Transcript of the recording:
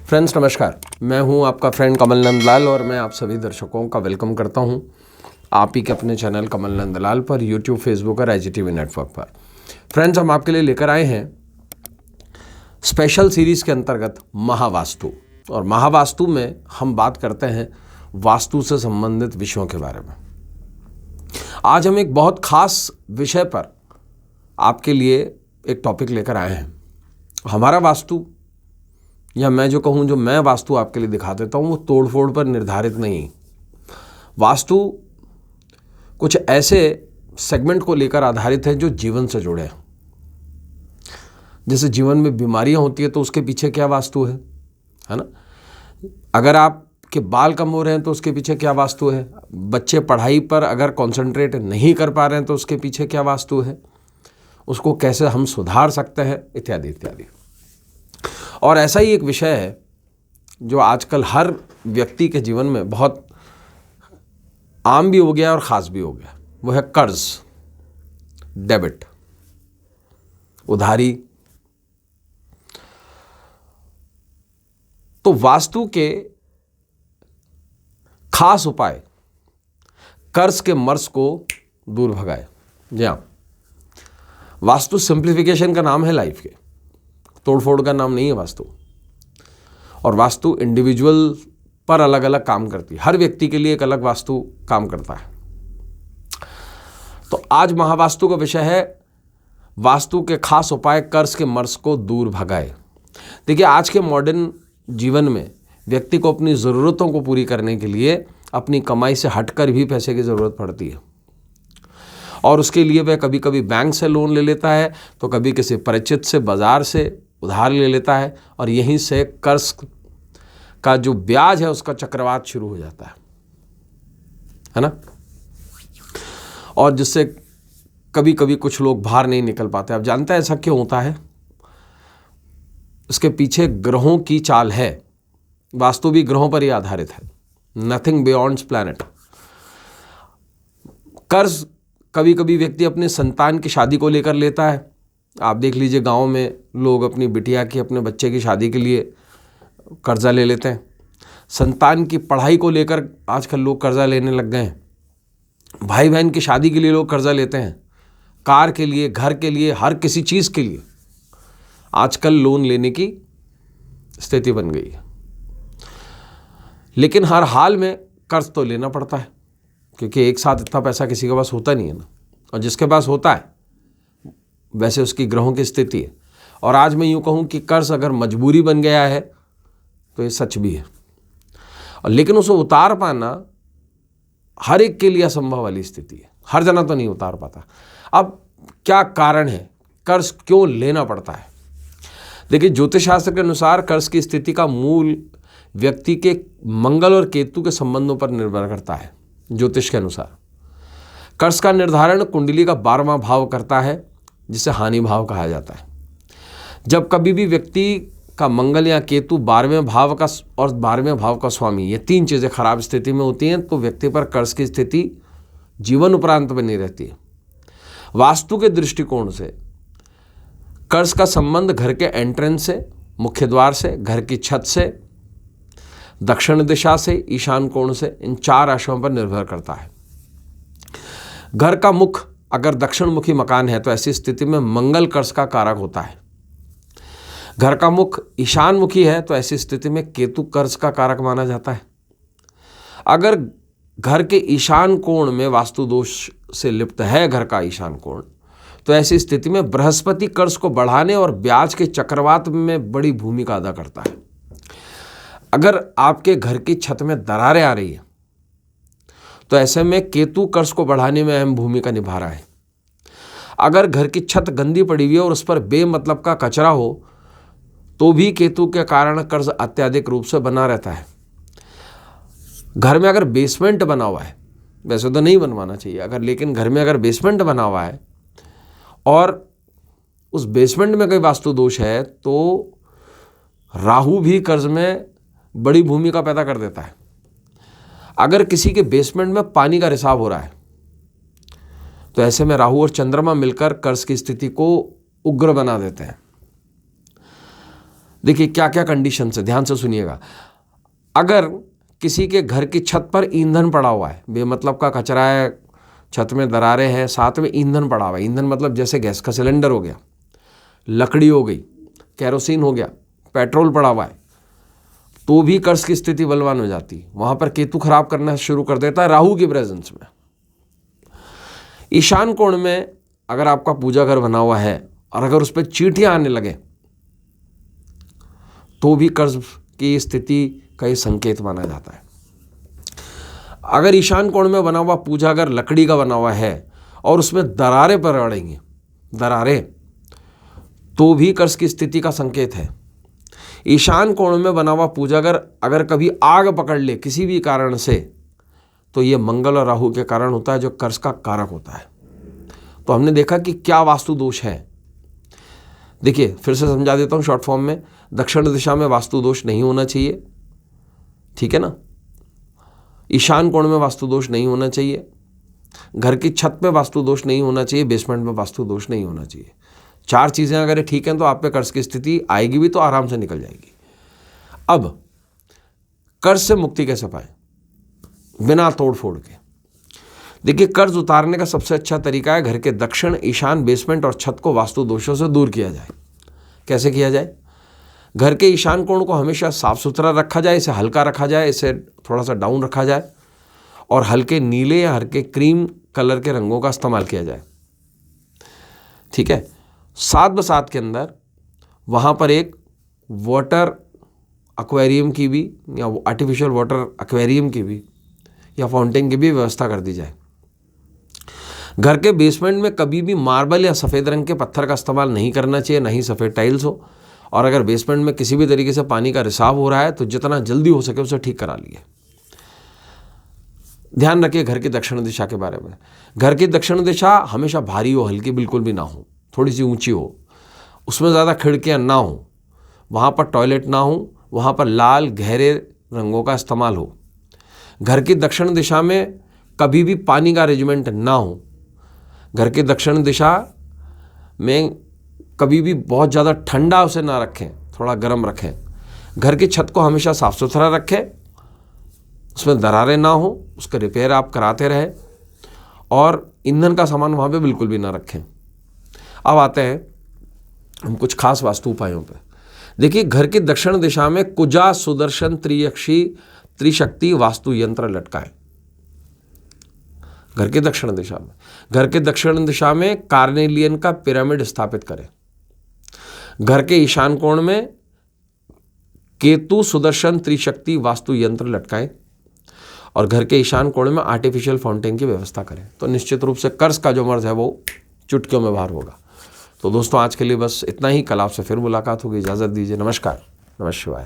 Friends नमस्कार, मैं हूं आपका फ्रेंड कमल नंदलाल और मैं आप सभी दर्शकों का वेलकम करता हूं आप ही के अपने चैनल कमल नंदलाल पर यूट्यूब, फेसबुक और IGTV नेटवर्क पर। फ्रेंड्स, हम आपके लिए लेकर आए हैं स्पेशल सीरीज़ के अंतर्गत महावास्तु। और महावास्तु में हम बात करते हैं वास्तु से संबंधित विषयों के बारे में। आज हम एक बहुत खास विषय पर आपके लिए एक टॉपिक लेकर आए हैं। हमारा वास्तु, या मैं जो कहूँ जो मैं वास्तु आपके लिए दिखा देता हूँ, वो तोड़ फोड़ पर निर्धारित नहीं। वास्तु कुछ ऐसे सेगमेंट को लेकर आधारित है जो जीवन से जुड़े हैं। जैसे जीवन में बीमारियां होती है तो उसके पीछे क्या वास्तु है ना। अगर आपके बाल कम हो रहे हैं तो उसके पीछे क्या वास्तु है। बच्चे पढ़ाई पर अगर कंसंट्रेट नहीं कर पा रहे हैं तो उसके पीछे क्या वास्तु है। उसको कैसे हम सुधार सकते हैं, इत्यादि इत्यादि। और ऐसा ही एक विषय है जो आजकल हर व्यक्ति के जीवन में बहुत आम भी हो गया और ख़ास भी हो गया। वो है कर्ज, डेबिट, उधारी। तो वास्तु के खास उपाय कर्ज के मर्ज को दूर भगाए। जी हाँ, वास्तु सिंप्लीफिकेशन का नाम है लाइफ के, तोड़फोड़ का नाम नहीं है वास्तु। और वास्तु इंडिविजुअल पर अलग अलग काम करती है। हर व्यक्ति के लिए एक अलग वास्तु काम करता है। तो आज महावास्तु का विषय है वास्तु के खास उपाय कर्ज के मर्ज को दूर भगाए। देखिए, आज के मॉडर्न जीवन में व्यक्ति को अपनी ज़रूरतों को पूरी करने के लिए अपनी कमाई से हटकर भी पैसे की ज़रूरत पड़ती है। और उसके लिए वह कभी कभी बैंक से लोन ले लेता है, तो कभी किसी परिचित से, बाजार से उधार ले लेता है, और यहीं से कर्ज का जो ब्याज है उसका चक्रवात शुरू हो जाता है ना। और जिससे कभी कभी कुछ लोग बाहर नहीं निकल पाते। आप जानते हैं ऐसा क्यों होता है? इसके पीछे ग्रहों की चाल है। वास्तु भी ग्रहों पर ही आधारित है, नथिंग बियॉन्ड प्लैनेट। कर्ज कभी कभी व्यक्ति अपने संतान की शादी को लेकर लेता है। आप देख लीजिए, गांव में लोग अपनी बिटिया की, अपने बच्चे की शादी के लिए कर्जा ले लेते हैं। संतान की पढ़ाई को लेकर आजकल लोग कर्जा लेने लग गए हैं। भाई बहन की शादी के लिए लोग कर्जा लेते हैं। कार के लिए, घर के लिए, हर किसी चीज़ के लिए आजकल लोन लेने की स्थिति बन गई है। लेकिन हर हाल में कर्ज तो लेना पड़ता है, क्योंकि एक साथ इतना पैसा किसी के पास होता नहीं है ना। और जिसके पास होता है वैसे उसकी ग्रहों की स्थिति है। और आज मैं यूँ कहूँ कि कर्ज अगर मजबूरी बन गया है तो ये सच भी है। और लेकिन उसे उतार पाना हर एक के लिए असंभव वाली स्थिति है। हर जना तो नहीं उतार पाता। अब क्या कारण है, कर्ज क्यों लेना पड़ता है? देखिए, ज्योतिष शास्त्र के अनुसार कर्ज की स्थिति का मूल व्यक्ति के मंगल और केतु के संबंधों पर निर्भर करता है। ज्योतिष के अनुसार कर्ज का निर्धारण कुंडली का 12वां भाव करता है, जिसे हानि भाव कहा जाता है। जब कभी भी व्यक्ति का मंगल या केतु 12वें भाव का और 12वें भाव का स्वामी, ये तीन चीज़ें खराब स्थिति में होती हैं, तो व्यक्ति पर कर्ज की स्थिति जीवन उपरांत बनी रहती है। वास्तु के दृष्टिकोण से कर्ज का संबंध घर के एंट्रेंस से, मुख्य द्वार से, घर की छत से, दक्षिण दिशा से, ईशान कोण से, इन 4 राशियों पर निर्भर करता है। घर का मुख अगर दक्षिण मुखी मकान है तो ऐसी स्थिति में मंगल कर्ज का कारक होता है। घर का मुख ईशान मुखी है तो ऐसी स्थिति में केतु कर्ज का कारक माना जाता है। अगर घर के ईशान कोण में वास्तु दोष से लिप्त है घर का ईशान कोण, तो ऐसी स्थिति में बृहस्पति कर्ज को बढ़ाने और ब्याज के चक्रवात में बड़ी भूमिका अदा करता है। अगर आपके घर की छत में दरारें आ रही है तो ऐसे में केतु कर्ज को बढ़ाने में अहम भूमिका निभा रहा है। अगर घर की छत गंदी पड़ी हुई है और उस पर बेमतलब का कचरा हो तो भी केतु के कारण कर्ज अत्यधिक रूप से बना रहता है। घर में अगर बेसमेंट बना हुआ है, वैसे तो नहीं बनवाना चाहिए, लेकिन घर में अगर बेसमेंट बना हुआ है और उस बेसमेंट में कोई वास्तु दोष है तो राहु भी कर्ज में बड़ी भूमिका पैदा कर देता है। अगर किसी के बेसमेंट में पानी का रिसाव हो रहा है तो ऐसे में राहु और चंद्रमा मिलकर कर्ज की स्थिति को उग्र बना देते हैं। देखिए क्या क्या कंडीशन है, ध्यान से सुनिएगा। अगर किसी के घर की छत पर ईंधन पड़ा हुआ है, बेमतलब का कचरा है, छत में दरारें हैं, साथ में ईंधन पड़ा हुआ है, ईंधन मतलब जैसे गैस का सिलेंडर हो गया, लकड़ी हो गई, केरोसिन हो गया, पेट्रोल पड़ा हुआ है, तो भी कर्ज की स्थिति बलवान हो जाती है। वहां पर केतु खराब करना शुरू कर देता है राहु की प्रेजेंस में। ईशान कोण में अगर आपका पूजा घर बना हुआ है और अगर उस पर चींटियां आने लगे तो भी कर्ज की स्थिति का ये संकेत माना जाता है। अगर ईशान कोण में बना हुआ पूजा घर लकड़ी का बना हुआ है और उसमें दरारें पड़ेंगी, दरारें, तो भी कर्ज की स्थिति का संकेत है। ईशान कोण में बना हुआ पूजा घर अगर कभी आग पकड़ ले किसी भी कारण से, तो ये मंगल और राहु के कारण होता है, जो कर्ज का कारक होता है। तो हमने देखा कि क्या वास्तु दोष है। देखिए फिर से समझा देता हूँ शॉर्ट फॉर्म में। दक्षिण दिशा में वास्तु दोष नहीं होना चाहिए, ठीक है ना। ईशान कोण में वास्तु दोष नहीं होना चाहिए, घर की छत पे वास्तु दोष नहीं होना चाहिए, बेसमेंट में वास्तु दोष नहीं होना चाहिए। 4 चीज़ें अगर ठीक हैं तो आप पे कर्ज की स्थिति आएगी भी तो आराम से निकल जाएगी। अब कर्ज से मुक्ति कैसे पाए बिना तोड़ फोड़ के। देखिए कर्ज उतारने का सबसे अच्छा तरीका है घर के दक्षिण, ईशान, बेसमेंट और छत को वास्तु दोषों से दूर किया जाए। कैसे किया जाए? घर के ईशान कोण को हमेशा साफ सुथरा रखा जाए, इसे हल्का रखा जाए, इसे थोड़ा सा डाउन रखा जाए और हल्के नीले या हल्के क्रीम कलर के रंगों का इस्तेमाल किया जाए, ठीक है। 7x7 के अंदर वहाँ पर एक वाटर एक्वेरियम की भी या आर्टिफिशियल वाटर एक्वेरियम की भी या फाउंटेन की भी व्यवस्था कर दी जाए। घर के बेसमेंट में कभी भी मार्बल या सफ़ेद रंग के पत्थर का इस्तेमाल नहीं करना चाहिए, ना ही सफ़ेद टाइल्स हो। और अगर बेसमेंट में किसी भी तरीके से पानी का रिसाव हो रहा है तो जितना जल्दी हो सके उसे ठीक करा लिए। ध्यान रखिए घर की दक्षिण दिशा के बारे में। घर की दक्षिण दिशा हमेशा भारी हो, हल्की बिल्कुल भी ना हो, थोड़ी सी ऊंची हो, उसमें ज़्यादा खिड़कियाँ ना हो, वहाँ पर टॉयलेट ना हो, वहाँ पर लाल गहरे रंगों का इस्तेमाल हो। घर की दक्षिण दिशा में कभी भी पानी का अरेंजमेंट ना हो। घर की दक्षिण दिशा में कभी भी बहुत ज़्यादा ठंडा उसे ना रखें, थोड़ा गर्म रखें। घर की छत को हमेशा साफ सुथरा रखें, उसमें दरारें ना हो, उसका रिपेयर आप कराते रहें और ईंधन का सामान वहाँ पे बिल्कुल भी ना रखें। अब आते हैं हम कुछ खास वास्तु उपायों पे। देखिए घर की दक्षिण दिशा में कुजा, सुदर्शन, त्रिशक्ति वास्तु यंत्र लटकाएं। घर के दक्षिण दिशा में, घर के दक्षिण दिशा में कार्नेलियन का पिरामिड स्थापित करें। घर के ईशान कोण में केतु, सुदर्शन, त्रिशक्ति वास्तु यंत्र लटकाएं और घर के ईशान कोण में आर्टिफिशियल फाउंटेन की व्यवस्था करें। तो निश्चित रूप से कर्ज का जो मर्ज है वो चुटकियों में बाहर होगा। तो दोस्तों आज के लिए बस इतना ही। कल आपसे फिर मुलाकात होगी। इजाज़त दीजिए। नमस्कार। नमः शिवाय।